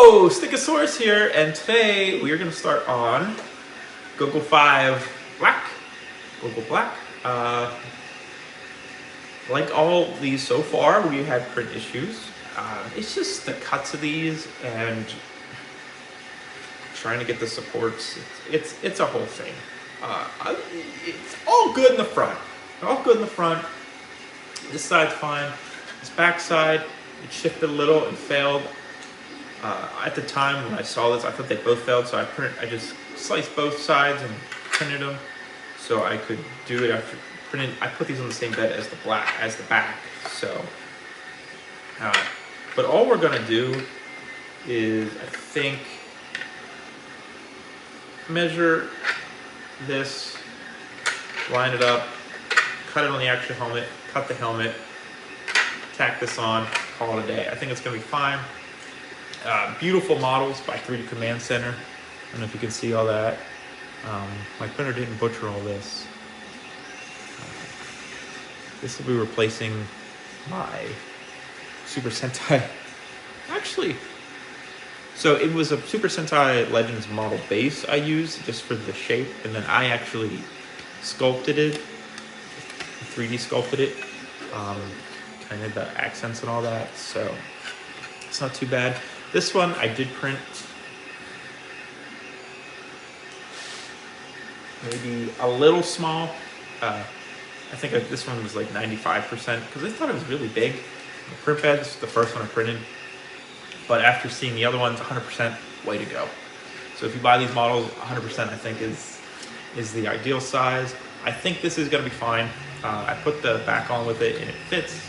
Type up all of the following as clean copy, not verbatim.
Yo, Stickosaurus here, and today we are going to start on Goggle 5 Black. Goggle Black. Like all these so far, we had print issues. It's just the cuts of these and trying to get the supports. It's a whole thing. It's all good in the front. All good in the front. This side's fine. This back side, it shifted a little and failed. At the time when I saw this, I thought they both failed, so I just sliced both sides and printed them so I could do it after printing. I put these on the same bed as the back. So, but all we're gonna do is, I think, measure this, line it up, cut it on the actual helmet, cut the helmet, tack this on, call it a day. I think it's gonna be fine. Beautiful models by 3D Command Center. I don't know if you can see all that. My printer didn't butcher all this. This will be replacing my Super Sentai. Actually, so it was a Super Sentai Legends model base I used just for the shape, and then I actually sculpted it, 3D sculpted it, kind of the accents and all that, so it's not too bad. This one I did print maybe a little small. I think this one was like 95% because I thought it was really big. The print bed, this is the first one I printed, but after seeing the other ones, 100% way to go. So if you buy these models, 100% I think is the ideal size. I think this is gonna be fine. I put the back on with it and it fits.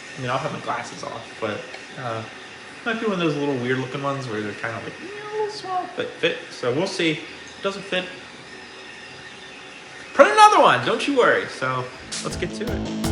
I mean, I'll have my glasses off, but might be one of those little weird looking ones where they're kind of like a little small, but fit. So we'll see. If it doesn't fit, print another one, don't you worry. So let's get to it.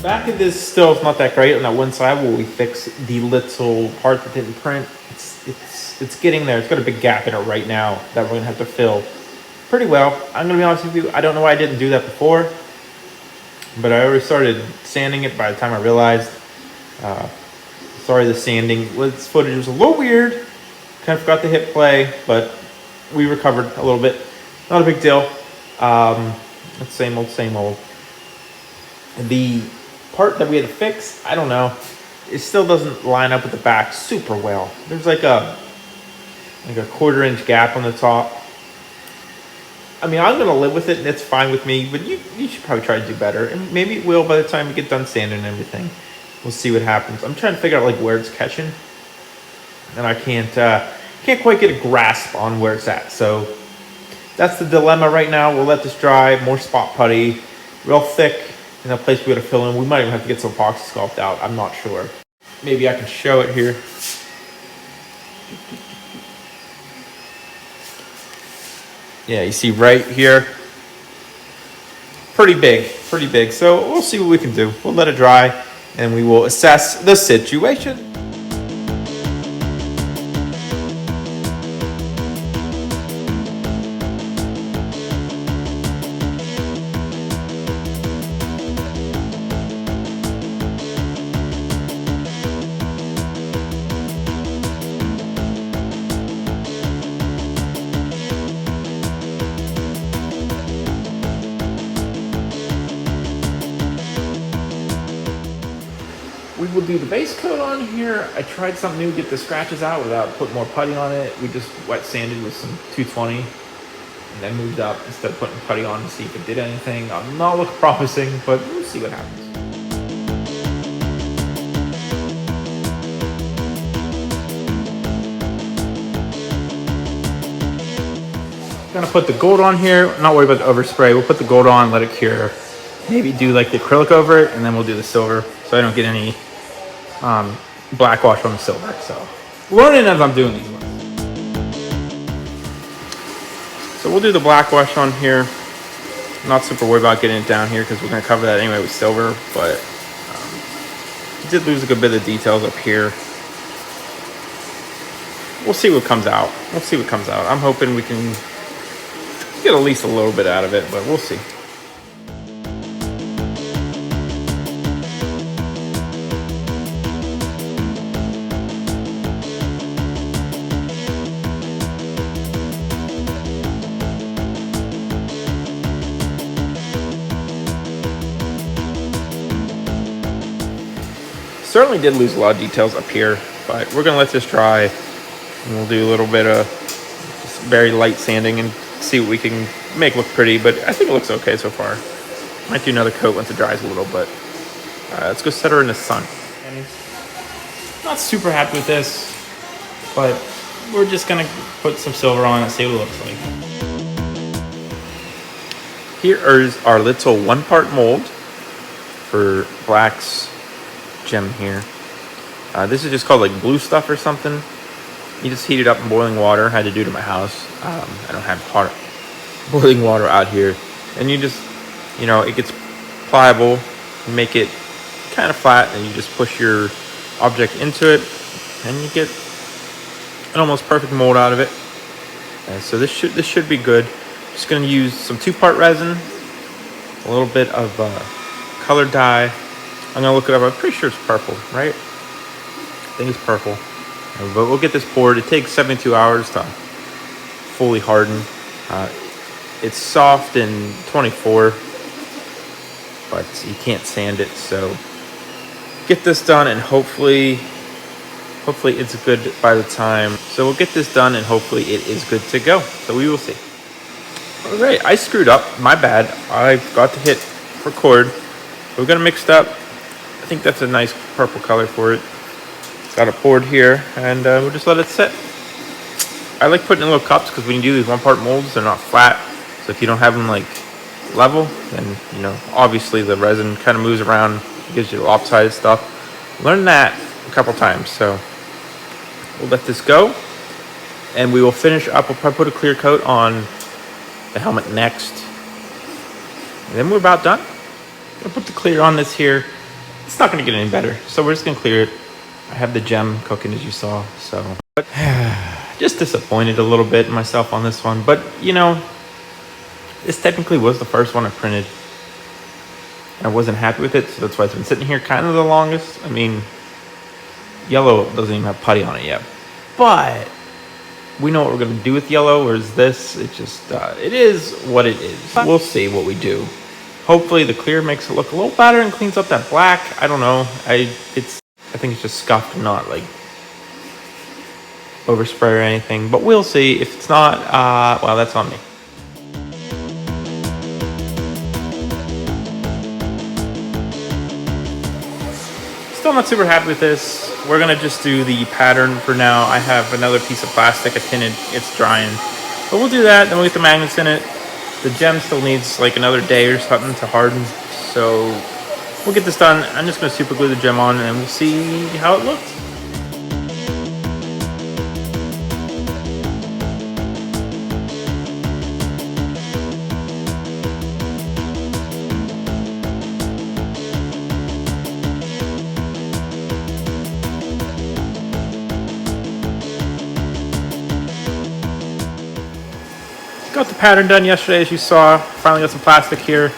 Back of this still is not that great on that one side where we fix the little part that didn't print. It's getting there. It's got a big gap in it right now that we're gonna have to fill pretty well. I'm gonna be honest with you, I don't know why I didn't do that before, but I already started sanding it by the time I realized. Sorry, the sanding this footage was a little weird. Kind of forgot to hit play, but we recovered a little bit. Not a big deal. It's same old. The part that we had to fix, I don't know, it still doesn't line up with the back super well. There's like a 1/4-inch gap on the top. I mean, I'm gonna live with it and it's fine with me, but you should probably try to do better, and maybe it will by the time we get done sanding and everything. We'll see what happens. I'm trying to figure out like where it's catching, and I can't quite get a grasp on where it's at. So that's the dilemma right now. We'll let this dry. More spot putty, real thick. In a place we gotta fill in. We might even have to get some epoxy sculpt out. I'm not sure. Maybe I can show it here. Yeah, you see right here. Pretty big. So we'll see what we can do. We'll let it dry and we will assess the situation. We will do the base coat on here. I tried something new to get the scratches out without putting more putty on it. We just wet sanded with some 220 and then moved up instead of putting putty on to see if it did anything. Not look promising, but we'll see what happens. Gonna put the gold on here. Not worried about the overspray. We'll put the gold on, let it cure. maybe do like the acrylic over it, and then we'll do the silver, so I don't get any black wash on the silver. So learning as I'm doing these ones. So we'll do the black wash on here. I'm not super worried about getting it down here because we're going to cover that anyway with silver, but did lose a good bit of details up here. We'll see what comes out. We'll see what comes out. I'm hoping we can get at least a little bit out of it, but we'll see. Certainly did lose a lot of details up here, but we're gonna let this dry and we'll do a little bit of just very light sanding and see what we can make look pretty, but I think it looks okay so far. Might do another coat once it dries a little, but let's go set her in the sun. And not super happy with this, but we're just gonna put some silver on it and see what it looks like. Here is our little one-part mold for Black's gem here. This is just called like blue stuff or something. You just heat it up in boiling water. I had to do it at my house. I don't have hot boiling water out here. And you just, you know, it gets pliable. You make it kind of flat, and you just push your object into it, and you get an almost perfect mold out of it. And so this should be good. Just going to use some 2-part resin, a little bit of colored dye. I'm gonna look it up. I'm pretty sure it's purple, right? I think it's purple. But we'll get this poured. It takes 72 hours to fully harden. It's soft in 24, but you can't sand it. So get this done, and hopefully it's good by the time. So we'll get this done, and hopefully it is good to go. So we will see. All right, I screwed up. My bad. I forgot to hit record. We're gonna mix it up. I think that's a nice purple color for it. Got it poured here, and we'll just let it sit. I like putting in little cups because when you do these one-part molds, they're not flat. So if you don't have them like level, then you know obviously the resin kind of moves around, gives you lopsided stuff. Learned that a couple times, so we'll let this go, and we will finish up. We'll probably put a clear coat on the helmet next, and then we're about done. I'll put the clear on this here. It's not going to get any better, so we're just going to clear it. I have the gem cooking, as you saw, so but just disappointed a little bit in myself on this one. But you know, this technically was the first one I printed. I wasn't happy with it, so that's why it's been sitting here kind of the longest. I mean, yellow doesn't even have putty on it yet, but we know what we're going to do with yellow. Whereas this, it just it is what it is. We'll see what we do. Hopefully the clear makes it look a little better and cleans up that black. I don't know. I think it's just scuffed, not like overspray or anything. But we'll see. If it's not, well, that's on me. Still not super happy with this. We're gonna just do the pattern for now. I have another piece of plastic, a tinted, it's drying. But we'll do that, then we'll get the magnets in it. The gem still needs like another day or something to harden, so we'll get this done. I'm just going to super glue the gem on, and we'll see how it looks. Got the pattern done yesterday, as you saw. Finally got some plastic here.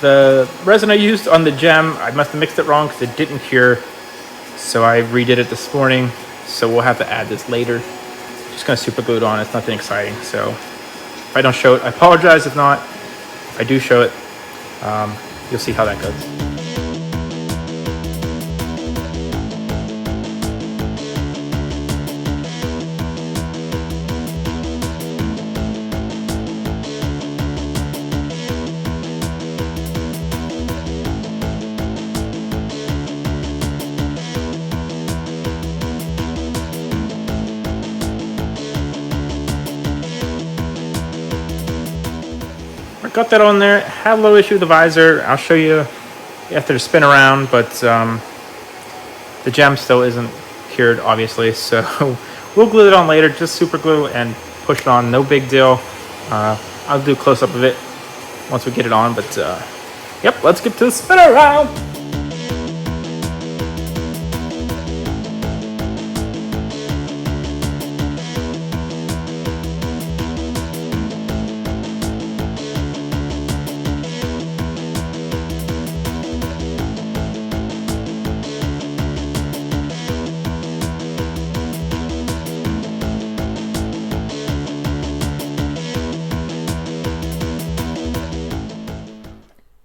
The resin I used on the gem, I must have mixed it wrong because it didn't cure. So I redid it this morning. So we'll have to add this later. Just gonna super glue it on. It's nothing exciting. So if I don't show it, I apologize. If not, if I do show it, you'll see how that goes. got that on there. Had a little issue with the visor. I'll show you after the spin around, but the gem still isn't cured, obviously. So we'll glue it on later, just super glue and push it on. No big deal. I'll do a close up of it once we get it on. But yep, let's get to the spin around.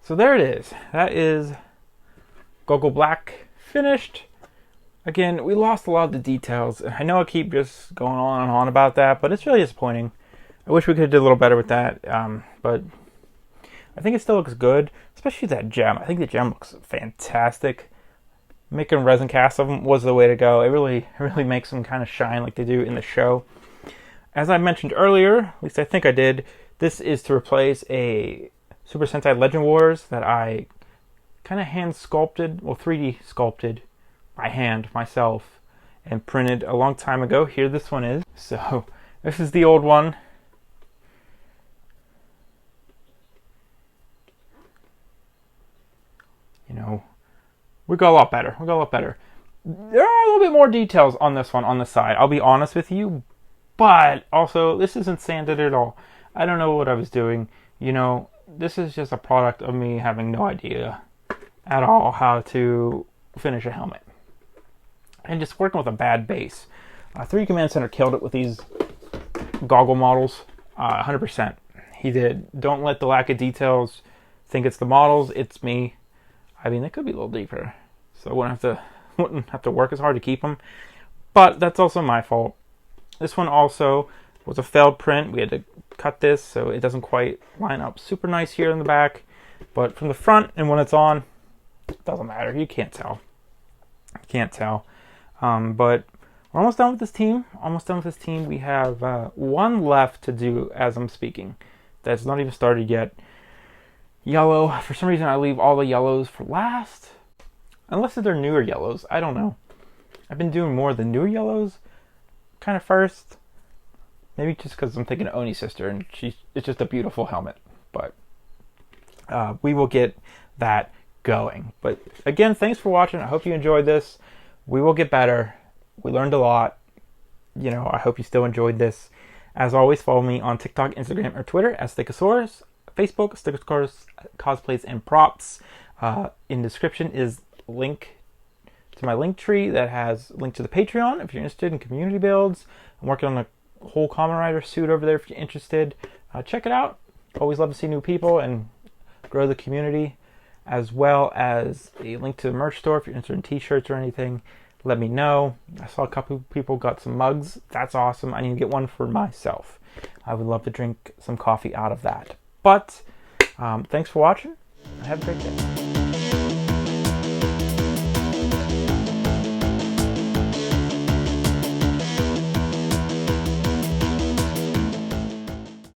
So there it is. That is Goggle Black finished. Again, we lost a lot of the details. I know I keep just going on and on about that, but it's really disappointing. I wish we could have did a little better with that, but I think it still looks good, especially that gem. I think the gem looks fantastic. Making resin casts of them was the way to go. It really makes them kind of shine like they do in the show. As I mentioned earlier, at least I think I did, this is to replace a Super Sentai Legend Wars that I kind of hand sculpted, well 3D sculpted by hand myself and printed a long time ago. Here this one is. So this is the old one. You know, we got a lot better. There are a little bit more details on this one on the side, I'll be honest with you, but also this isn't sanded at all. I don't know what I was doing. You know, this is just a product of me having no idea at all how to finish a helmet. And just working with a bad base. 3D Command Center killed it with these Goggle models. 100%. He did. Don't let the lack of details think it's the models. It's me. I mean, they could be a little deeper. So I wouldn't have to work as hard to keep them. But that's also my fault. This one also was a failed print. We had to cut this so it doesn't quite line up super nice here in the back, but from the front and when it's on, it doesn't matter. You can't tell. But we're almost done with this team. We have one left to do as I'm speaking. That's not even started yet. Yellow. For some reason, I leave all the yellows for last, unless they're newer yellows. I don't know. I've been doing more of the newer yellows kind of first. Maybe just because I'm thinking of Oni's sister, and it's just a beautiful helmet. But we will get that going. But again, thanks for watching. I hope you enjoyed this. We will get better. We learned a lot. You know, I hope you still enjoyed this. As always, follow me on TikTok, Instagram, or Twitter as Stickosaurus. Facebook, Stickosaurus Cosplays and Props. In the description is link to my link tree that has link to the Patreon if you're interested in community builds. I'm working on a whole Kamen Rider suit over there if you're interested. Check it out. Always love to see new people and grow the community, as well as a link to the merch store if you're interested in t-shirts or anything. Let me know. I saw a couple people got some mugs. That's awesome. I need to get one for myself. I would love to drink some coffee out of that. But thanks for watching and have a great day.